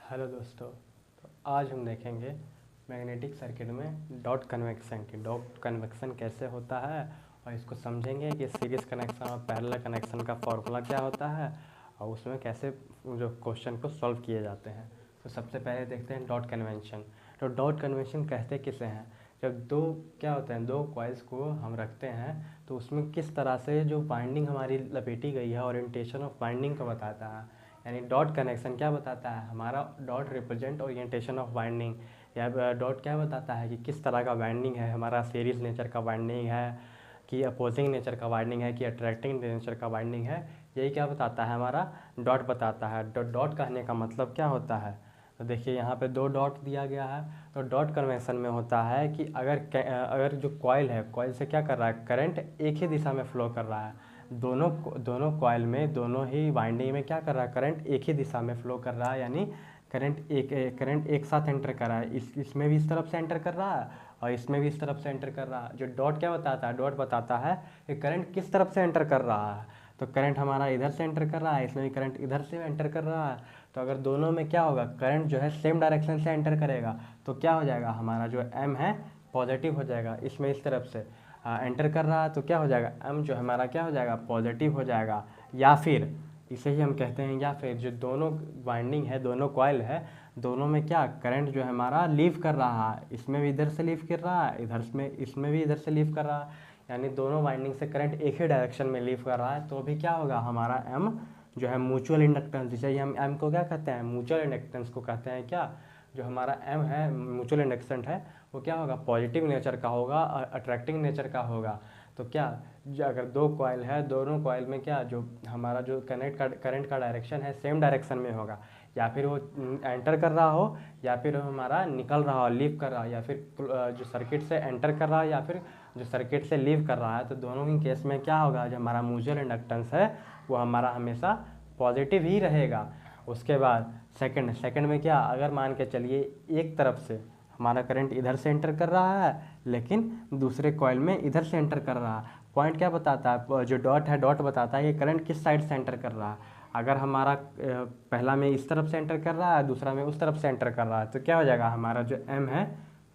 Hello दोस्तों। तो आज हम देखेंगे मैग्नेटिक सर्किट में डॉट कन्वेक्शन की डॉट कन्वेक्शन कैसे होता है और इसको समझेंगे कि सीरीज कनेक्शन और पैरेलल कनेक्शन का फॉर्मूला क्या होता है और उसमें कैसे जो क्वेश्चन को सॉल्व किए जाते हैं। तो सबसे पहले देखते हैं डॉट कन्वेंशन। तो डॉट कन्वेंशन कहते किसे हैं? जब दो क्या होते हैं, दो कॉइल्स को हम रखते हैं तो उसमें किस तरह से जो बाइंडिंग हमारी लपेटी गई है ओरिएंटेशन ऑफ बाइंडिंग को बताता है। यानी डॉट कनेक्शन क्या बताता है, हमारा dot represent orientation of binding. या डॉट क्या बताता है कि किस तरह का बाइंडिंग है, हमारा सीरीज नेचर का बाइंडिंग है कि अपोजिंग नेचर का बाइंडिंग है कि अट्रैक्टिंग नेचर का बाइंडिंग है। यही क्या बताता है, हमारा डॉट बताता है। डॉट कहने का मतलब क्या होता है, तो देखिए यहाँ पे दो डॉट दिया गया है। तो डॉट कन्वेंशन में होता है कि अगर जो कॉइल है, कॉइल से क्या कर रहा है, करंट एक ही दिशा में फ्लो कर रहा है। दोनों दोनों कॉइल में, दोनों ही वाइंडिंग में क्या कर रहा है, करंट एक ही दिशा में फ्लो कर रहा है। यानी करंट एक साथ एंटर कर रहा है। इसमें भी इस तरफ से एंटर कर रहा है और इसमें भी इस तरफ से एंटर कर रहा है। जो डॉट क्या बताता है, डॉट बताता है कि करंट किस तरफ से एंटर कर रहा है। तो करंट हमारा इधर से एंटर कर रहा है, इसमें भी करंट इधर से एंटर कर रहा है। तो अगर दोनों में क्या होगा, करंट जो है सेम डायरेक्शन से एंटर करेगा तो क्या हो जाएगा, हमारा जो एम है पॉजिटिव हो जाएगा। इसमें इस तरफ से एंटर कर रहा है तो क्या हो जाएगा, एम जो हमारा क्या हो जाएगा, पॉजिटिव हो जाएगा। या फिर इसे ही हम कहते हैं, या फिर जो दोनों वाइंडिंग है, दोनों कॉइल है, दोनों में क्या करंट जो है हमारा लीव कर रहा है। इसमें भी इधर से लीव कर रहा है, इधर में इसमें भी इधर से लीव कर रहा है। यानी दोनों वाइंडिंग से करंट एक ही डायरेक्शन में लीव कर रहा है। तो भी क्या होगा, हमारा एम जो है म्यूचुअल इंडक्टेंस, जिसे हम एम को क्या कहते हैं, म्यूचुअल इंडक्टेंस को कहते हैं। क्या जो हमारा एम है म्यूचुअल इंडक्टेंस है वो क्या होगा, पॉजिटिव नेचर का होगा और अट्रैक्टिंग नेचर का होगा। तो क्या अगर दो कॉइल है, दोनों कॉइल में क्या जो हमारा जो करंट का डायरेक्शन है सेम डायरेक्शन में होगा। या फिर वो एंटर कर रहा हो या फिर हमारा निकल रहा हो, लीव कर रहा हो, या फिर जो सर्किट से एंटर कर रहा है या फिर जो सर्किट से लीव कर रहा है। तो दोनों ही केस में क्या होगा, जो हमारा म्यूचुअल इंडक्टेंस है वो हमारा हमेशा पॉजिटिव ही रहेगा। उसके बाद सेकंड में क्या, अगर मान के चलिए एक तरफ से हमारा करंट इधर से एंटर कर रहा है लेकिन दूसरे कॉइल में इधर से एंटर कर रहा है। पॉइंट क्या बताता है, जो डॉट है, डॉट बताता है कि करंट किस साइड से एंटर कर रहा है। अगर हमारा पहला में इस तरफ से एंटर कर रहा है, दूसरा में उस तरफ से एंटर कर रहा है, तो क्या हो जाएगा, हमारा जो एम है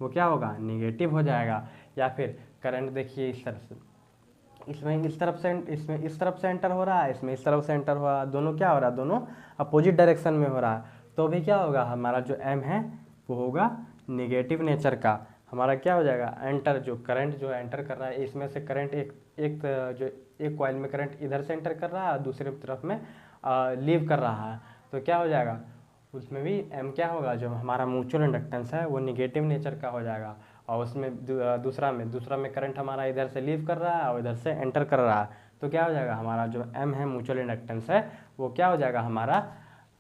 वो क्या होगा, निगेटिव हो जाएगा। या फिर करंट देखिए इस तरफ से, इसमें इस तरफ से, इसमें इस तरफ से एंटर हो रहा है, इसमें इस तरफ से एंटर हो रहा है, दोनों क्या हो रहा है, दोनों अपोजिट डायरेक्शन में हो रहा है। तो भी क्या होगा, हमारा जो एम है वो होगा निगेटिव नेचर का। हमारा क्या हो जाएगा, एंटर जो करंट जो एंटर कर रहा है, इसमें से करंट जो एक कॉइल में करंट इधर से एंटर कर रहा है, दूसरे तरफ में लीव कर रहा है। तो क्या हो जाएगा, उसमें भी एम क्या होगा, जो हमारा म्यूचुअल इंडक्टेंस है वो निगेटिव नेचर का हो जाएगा। और उसमें दूसरा में करंट हमारा इधर से लीव कर रहा है और इधर से एंटर कर रहा है। तो क्या हो जाएगा, हमारा जो एम है म्यूचुअल इंडक्टेंस है वो क्या हो जाएगा, हमारा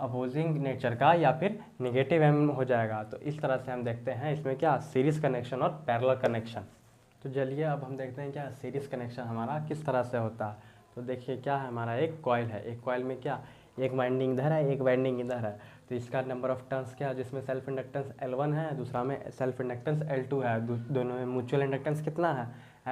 अपोजिंग नेचर का या फिर निगेटिव एम हो जाएगा। तो इस तरह से हम देखते हैं इसमें क्या, सीरीज कनेक्शन और पैरेलल कनेक्शन। तो चलिए अब हम देखते हैं क्या सीरीज कनेक्शन हमारा किस तरह से होता है। तो देखिए क्या है, हमारा एक कॉइल है, एक कॉइल में क्या, एक वाइंडिंग इधर है, एक वाइंडिंग इधर है। तो इसका नंबर ऑफ टर्न्स क्या है, जिसमें सेल्फ इंडक्टेंस L1 है, दूसरा में सेल्फ इंडक्टेंस L2 है, दोनों में म्यूचुअल इंडक्टेंस कितना है,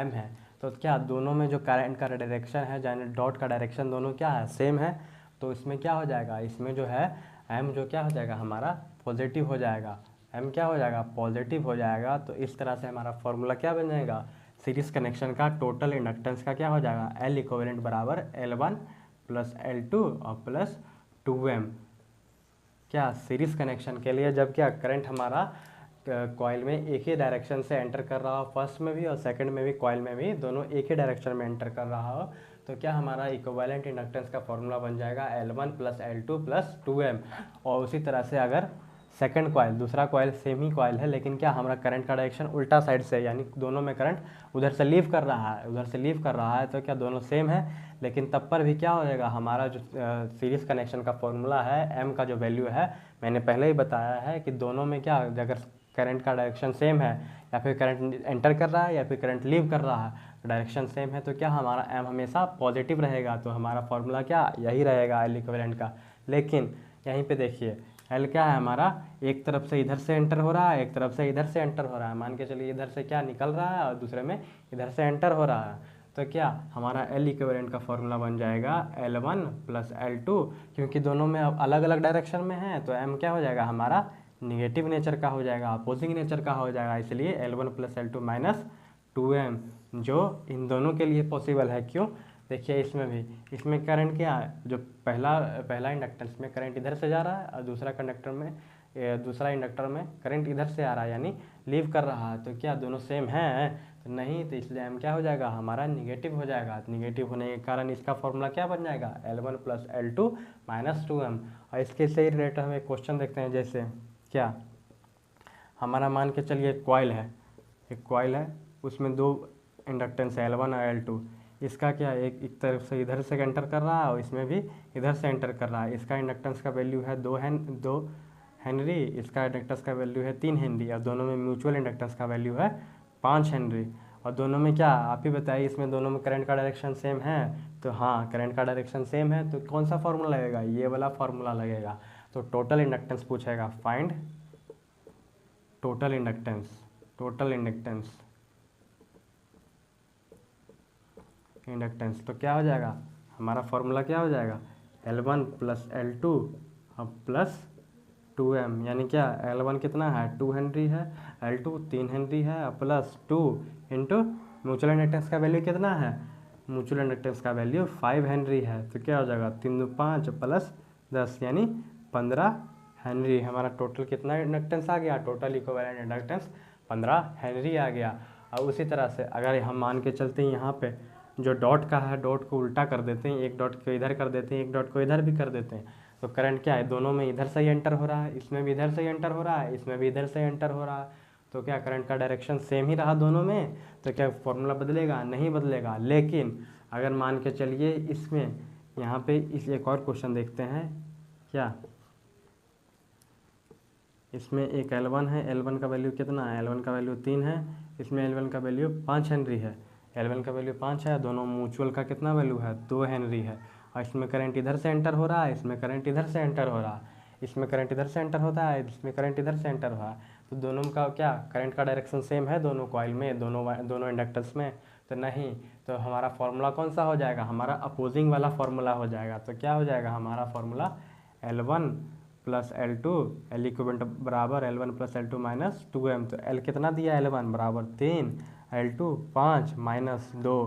M है। तो क्या दोनों में जो करंट का डायरेक्शन है, यानी डॉट का डायरेक्शन दोनों क्या है, सेम है। तो इसमें क्या हो जाएगा, इसमें जो है M जो क्या हो जाएगा, हमारा पॉजिटिव हो जाएगा। M क्या हो जाएगा, पॉजिटिव हो जाएगा। तो इस तरह से हमारा फॉर्मूला क्या बन जाएगा, सीरीज कनेक्शन का टोटल इंडक्टेंस का क्या हो जाएगा, L इक्विवेलेंट बराबर L1 प्लस L2 और प्लस 2M। क्या सीरीज कनेक्शन के लिए जब क्या करंट हमारा कॉइल में एक ही डायरेक्शन से एंटर कर रहा हो, फर्स्ट में भी और सेकंड में भी, कॉइल में भी दोनों एक ही डायरेक्शन में एंटर कर रहा हो, तो क्या हमारा इक्विवेलेंट इंडक्टेंस का फॉर्मूला बन जाएगा L1 plus L2 plus 2M। और उसी तरह से अगर सेकंड कॉइल, दूसरा कॉइल सेम ही कॉइल है लेकिन क्या हमारा करंट का डायरेक्शन उल्टा साइड से, यानी दोनों में करंट उधर से लीव कर रहा है, उधर से लीव कर रहा है, तो क्या दोनों सेम है। लेकिन तब पर भी क्या हो जाएगा, हमारा जो सीरीज कनेक्शन का फॉर्मूला है, एम का जो वैल्यू है, मैंने पहले ही बताया है कि दोनों में क्या, अगर करंट का डायरेक्शन सेम है, या फिर करंट एंटर कर रहा है या फिर करंट लीव कर रहा है, डायरेक्शन सेम है, तो क्या हमारा एम हमेशा पॉजिटिव रहेगा। तो हमारा फॉर्मूला क्या यही रहेगा एल इक्विवेलेंट का। लेकिन यहीं पे देखिए एल क्या है, हमारा एक तरफ से इधर से एंटर हो रहा है, एक तरफ से इधर से एंटर हो रहा है। मान के चलिए इधर से क्या निकल रहा है और दूसरे में इधर से एंटर हो रहा है। तो क्या हमारा L इक्विवेलेंट का फॉर्मूला बन जाएगा L1 प्लस L2, क्योंकि दोनों में अब अलग अलग डायरेक्शन में है तो M क्या हो जाएगा हमारा निगेटिव नेचर का हो जाएगा, अपोजिंग नेचर का हो जाएगा, इसलिए L1 plus L2 minus 2M, जो इन दोनों के लिए पॉसिबल है। क्यों? देखिए इसमें भी, इसमें करंट क्या है, जो पहला इंडक्टेंस में करंट इधर से जा रहा है और दूसरा इंडक्टर में करंट इधर से आ रहा है, यानी लीव कर रहा है, तो क्या दोनों सेम है? तो नहीं, तो इसलिए M क्या हो जाएगा हमारा निगेटिव हो जाएगा। निगेटिव होने के कारण इसका फॉर्मूला क्या बन जाएगा L1 plus L2 minus 2M। और इसके से रिलेटेड हम एक क्वेश्चन देखते हैं, जैसे क्या हमारा मान के चलिए एक कॉइल है, उसमें दो इंडक्टेंस है L1 और L2। इसका क्या एक तरफ से इधर से एंटर कर रहा है और इसमें भी इधर से एंटर कर रहा है। इसका इंडक्टेंस का वैल्यू है 2 हेनरी, इसका इंडक्टेंस का वैल्यू है 3 हेनरी, और दोनों में म्यूचुअल इंडक्टेंस का वैल्यू है 5 हेनरी। और दोनों में क्या, आप ही बताइए, इसमें दोनों में करंट का डायरेक्शन सेम है? तो हाँ, करंट का डायरेक्शन सेम है, तो कौन सा फॉर्मूला लगेगा? ये वाला फॉर्मूला लगेगा। तो टोटल इंडक्टेंस पूछेगा, फाइंड टोटल इंडक्टेंस। तो क्या हो जाएगा हमारा फॉर्मूला, क्या हो जाएगा L1 प्लस L2 अब प्लस 2M, यानी क्या L1 कितना है 2 हेनरी है, L2 3 हेनरी है, प्लस 2 इंटू म्यूचुअल इंडक्टेंस का वैल्यू कितना है, म्यूचुअल इंडक्टेंस का वैल्यू 5 हेनरी है। तो क्या हो जाएगा 3 2 5 प्लस 10 यानी 15 हेनरी। हमारा टोटल कितना इंडक्टेंस आ गया, टोटल इक्विवेलेंट इंडक्टेंस 15 हेनरी आ गया। और उसी तरह से अगर हम मान के चलते हैं, यहाँ पे जो डॉट का है, डॉट को उल्टा कर देते हैं, एक डॉट को इधर कर देते हैं, एक डॉट को इधर भी कर देते हैं, तो करंट क्या है, दोनों में इधर से ही एंटर हो रहा है, इसमें भी इधर से ही एंटर हो रहा है, इसमें भी इधर से एंटर हो रहा है। तो क्या करंट का डायरेक्शन सेम ही रहा दोनों में, तो क्या फॉर्मूला बदलेगा? नहीं बदलेगा। लेकिन अगर मान के चलिए इसमें, यहाँ पे इस एक और क्वेश्चन देखते हैं, क्या इसमें एक L1 है, L1 का वैल्यू कितना है, L1 का वैल्यू 3 है, इसमें L1 का वैल्यू 5 हेनरी है, L1 का वैल्यू 5 है, दोनों म्यूचुअल का कितना वैल्यू है 2 हेनरी है। और इसमें करंट इधर से एंटर हो रहा है, इसमें करंट इधर से एंटर हो रहा है, इसमें करंट इधर से एंटर होता है, इसमें करंट इधर से एंटर हो रहा है। तो दोनों का क्या करंट का डायरेक्शन सेम है दोनों कॉइल में, दोनों इंडक्टर्स में? तो नहीं, तो हमारा फॉर्मूला कौन सा हो जाएगा, हमारा अपोजिंग वाला फॉर्मूला हो जाएगा। तो क्या हो जाएगा हमारा formula L1 plus L2, L equivalent बराबर L1 plus L2 minus 2M। तो L कितना दिया L1 बराबर 3, L2 5 माइनस 2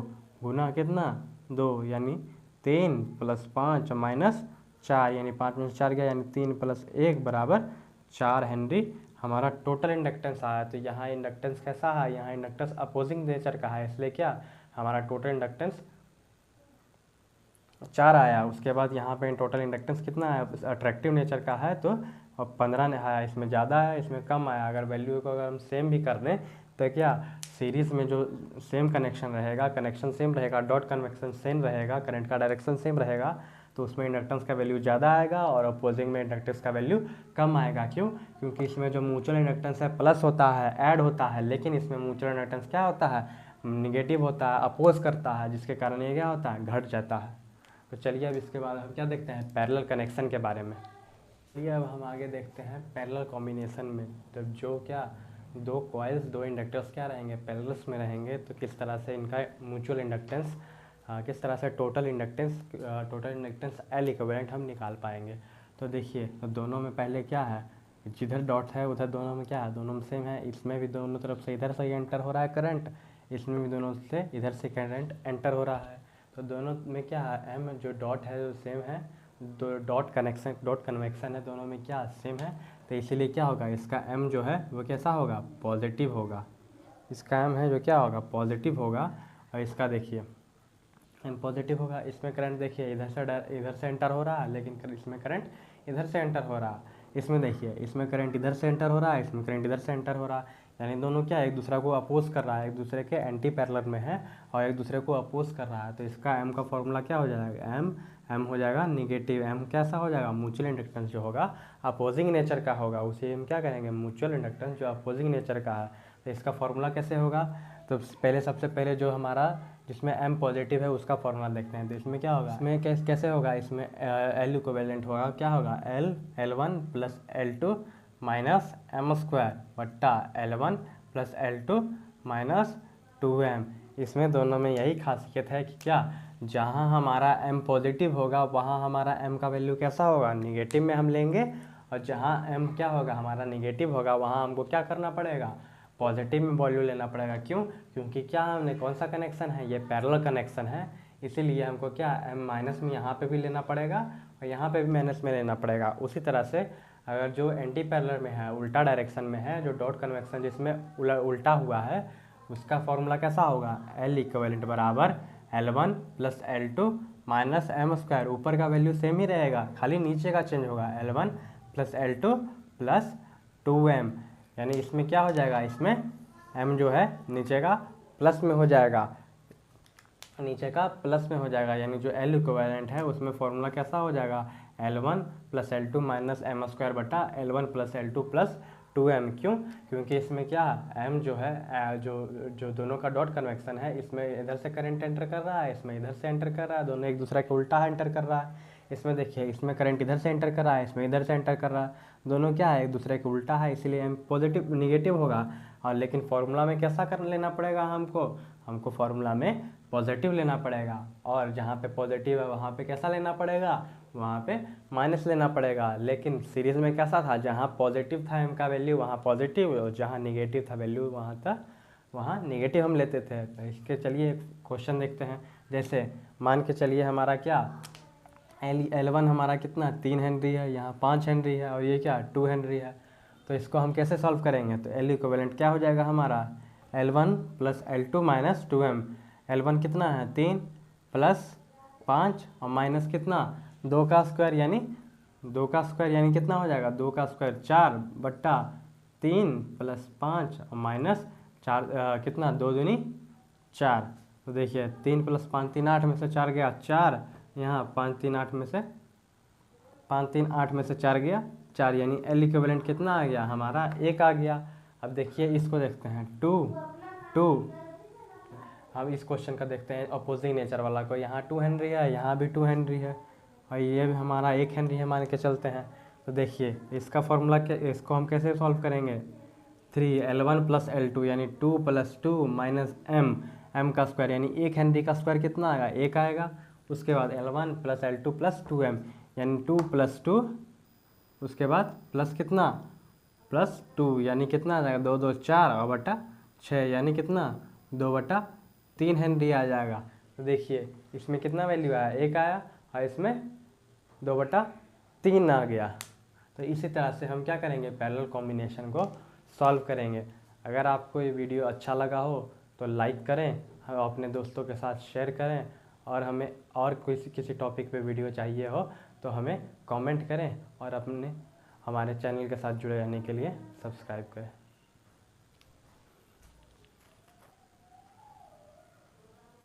गुना कितना 2, यानी 3 प्लस 5 माइनस 4, यानी 5 में से 4 गया, यानी 3 प्लस 1 बराबर 4 हेनरी हमारा टोटल इंडक्टेंस आया। तो यहाँ इंडक्टेंस कैसा है, यहाँ इंडक्टेंस अपोजिंग नेचर का है, इसलिए क्या हमारा टोटल इंडक्टेंस 4 आया। उसके बाद यहाँ पे टोटल इंडक्टेंस कितना है, अट्रैक्टिव नेचर का है, तो 15 आया, इसमें ज़्यादा है, इसमें कम आया। अगर वैल्यू को अगर हम सेम भी कर दें तो क्या सीरीज़ में जो सेम कनेक्शन रहेगा, कनेक्शन सेम रहेगा, डॉट कन्वेक्शन सेम रहेगा, करंट का डायरेक्शन सेम रहेगा, तो उसमें इंडक्टेंस का वैल्यू ज़्यादा आएगा और अपोजिंग में इंडक्टेंस का वैल्यू कम आएगा। क्यों? क्योंकि इसमें जो म्यूचुअल इंडक्टेंस है प्लस होता है, ऐड होता है, लेकिन इसमें म्यूचुअल इंडक्टेंस क्या होता है, निगेटिव होता है, अपोज करता है, जिसके कारण ये क्या होता है, घट जाता है। तो चलिए अब इसके बाद हम क्या देखते हैं, पैरेलल कनेक्शन के बारे में। चलिए अब हम आगे देखते हैं पैरेलल कॉम्बिनेशन में। तो जो क्या दो कॉइल्स, दो इंडक्टर्स क्या रहेंगे, पैरेलल्स में रहेंगे, तो किस तरह से इनका म्यूचुअल इंडक्टेंस, किस तरह से टोटल इंडक्टेंस L इक्विवेलेंट हम निकाल पाएंगे। तो देखिए, तो दोनों में पहले क्या है, जिधर डॉट है उधर दोनों में क्या है, दोनों में सेम है। इसमें भी दोनों तरफ से इधर से ही एंटर हो रहा है करंट, इसमें भी दोनों से इधर से करंट एंटर हो रहा है। तो दोनों में क्या है, M जो डॉट है वो सेम है, दो डॉट कन्वेक्शन है, दोनों में क्या सेम है। तो इसीलिए क्या होगा, इसका M जो है वो कैसा होगा, पॉजिटिव होगा। इसका M है जो क्या होगा, पॉजिटिव होगा। और इसका देखिए M पॉजिटिव होगा। इसमें करंट देखिए इधर से एंटर हो रहा है, लेकिन इसमें करंट इधर से एंटर हो रहा है। इसमें देखिए, इसमें करंट इधर से एंटर हो रहा है, इसमें करंट इधर से एंटर हो रहा है, यानी दोनों क्या एक दूसरे को अपोज कर रहा है, एक दूसरे के एंटी पैरेलल में है और एक दूसरे को अपोज कर रहा है। तो इसका M का फॉर्मूला क्या हो जाएगा, M हो जाएगा निगेटिव। M कैसा हो जाएगा, म्यूचुअल इंडक्टेंस जो होगा अपोजिंग नेचर का होगा, उसे हम क्या करेंगे, म्यूचुअल इंडक्टेंस जो अपोजिंग नेचर का है। तो इसका फॉर्मूला कैसे होगा, तो सबसे पहले जो हमारा जिसमें M पॉजिटिव है उसका फॉर्मूला देखते हैं। तो इसमें क्या होगा, इसमें कैसे होगा, इसमें L इक्विवेलेंट होगा, क्या होगा, L1 plus L2 minus M square बट्टा L1 plus L2 minus 2M। इसमें दोनों में यही खासियत है कि क्या, जहाँ हमारा m पॉजिटिव होगा वहाँ हमारा m का वैल्यू कैसा होगा, निगेटिव में हम लेंगे, और जहाँ m क्या होगा हमारा निगेटिव होगा वहाँ हमको क्या करना पड़ेगा, पॉजिटिव में वैल्यू लेना पड़ेगा। क्यों, क्योंकि क्या हमने कौन सा कनेक्शन है, ये पैरेलल कनेक्शन है, इसीलिए हमको क्या m माइनस में यहाँ पे भी लेना पड़ेगा और यहाँ पे भी माइनस में लेना पड़ेगा। उसी तरह से अगर जो एंटी पैरेलल में है, उल्टा डायरेक्शन में है, जो डॉट कन्वेक्शन जिसमें उल्टा हुआ है, उसका फॉर्मूला कैसा होगा, L इक्विवेलेंट बराबर L1 plus L2 minus M square. ऊपर का वैल्यू सेम ही रहेगा, खाली नीचे का चेंज होगा, L1 plus L2 plus 2m। यानी इसमें क्या हो जाएगा, इसमें m जो है नीचे का प्लस में हो जाएगा, नीचे का प्लस में हो जाएगा। यानी जो L इक्विवेलेंट है उसमें फॉर्मूला कैसा हो जाएगा, L1 plus L2 minus M square बटा L1 plus L2 plus 2m। क्यों, क्योंकि इसमें क्या m जो है जो दोनों का डॉट कन्वेक्शन है, इसमें इधर से करंट एंटर कर रहा है, इसमें इधर से एंटर कर रहा है, दोनों एक दूसरे के उल्टा एंटर कर रहा है। इसमें देखिए, इसमें करंट इधर से एंटर कर रहा है, इसमें इधर से एंटर कर रहा है, दोनों क्या है एक दूसरे के उल्टा है, इसीलिए m पॉजिटिव निगेटिव होगा। और लेकिन फॉर्मूला में कैसा कर लेना पड़ेगा, हमको फार्मूला में पॉजिटिव लेना पड़ेगा, और जहाँ पे पॉजिटिव है वहाँ पे कैसा लेना पड़ेगा, वहाँ पे माइनस लेना पड़ेगा। लेकिन सीरीज़ में कैसा था, जहाँ पॉजिटिव था m का वैल्यू वहाँ पॉजिटिव, और जहाँ निगेटिव था वैल्यू वहाँ निगेटिव हम लेते थे। तो इसके चलिए क्वेश्चन देखते हैं। जैसे मान के चलिए हमारा क्या L1 हमारा कितना 3 हेनरी है, यहाँ 5 हेनरी है, और ये क्या 2 हेनरी है। तो इसको हम कैसे सॉल्व करेंगे, तो L इक्विवेलेंट क्या हो जाएगा हमारा, L1 plus L2 minus 2m। L1 कितना है 3 प्लस 5 और माइनस कितना 2 का स्क्वायर, यानी 2 का स्क्वायर यानी कितना हो जाएगा, 2 का स्क्वायर 4 बट्टा 3 प्लस 5 और माइनस 4 कितना 2 दूनी 4। तो देखिए 3 प्लस 5 3 8 में से 4 गया 4, यहाँ 5 3 8 में से 4 गया 4, यानी L इक्विवेलेंट कितना आ गया हमारा 1 आ गया। अब देखिए इसको देखते हैं 2। अब इस क्वेश्चन का देखते हैं अपोजिंग नेचर वाला को, यहाँ 2 हेनरी है, यहाँ भी 2 हेनरी है, और ये भी हमारा 1 हेनरी है मान के चलते हैं। तो देखिए इसका फॉर्मूला क्या, इसको हम कैसे सॉल्व करेंगे, 3L1 प्लस L2 यानी 2 प्लस 2 माइनस m का स्क्वायर, यानी 1 हेनरी का स्क्वायर कितना आएगा 1 आएगा। उसके बाद L1 plus L2 plus 2m, यानी 2 प्लस 2, उसके बाद प्लस कितना प्लस 2, यानी कितना आ जाएगा 2 2 4 और बटा 6, यानी कितना 2/3 हेनरी आ जाएगा। तो देखिए इसमें कितना वैल्यू आया 1 आया, और इसमें 2/3 आ गया। तो इसी तरह से हम क्या करेंगे, पैरेलल कॉम्बिनेशन को सॉल्व करेंगे। अगर आपको ये वीडियो अच्छा लगा हो तो लाइक करें, अपने दोस्तों के साथ शेयर करें, और हमें और किसी टॉपिक पे वीडियो चाहिए हो तो हमें कमेंट करें, और हमारे चैनल के साथ जुड़े रहने के लिए सब्सक्राइब करें।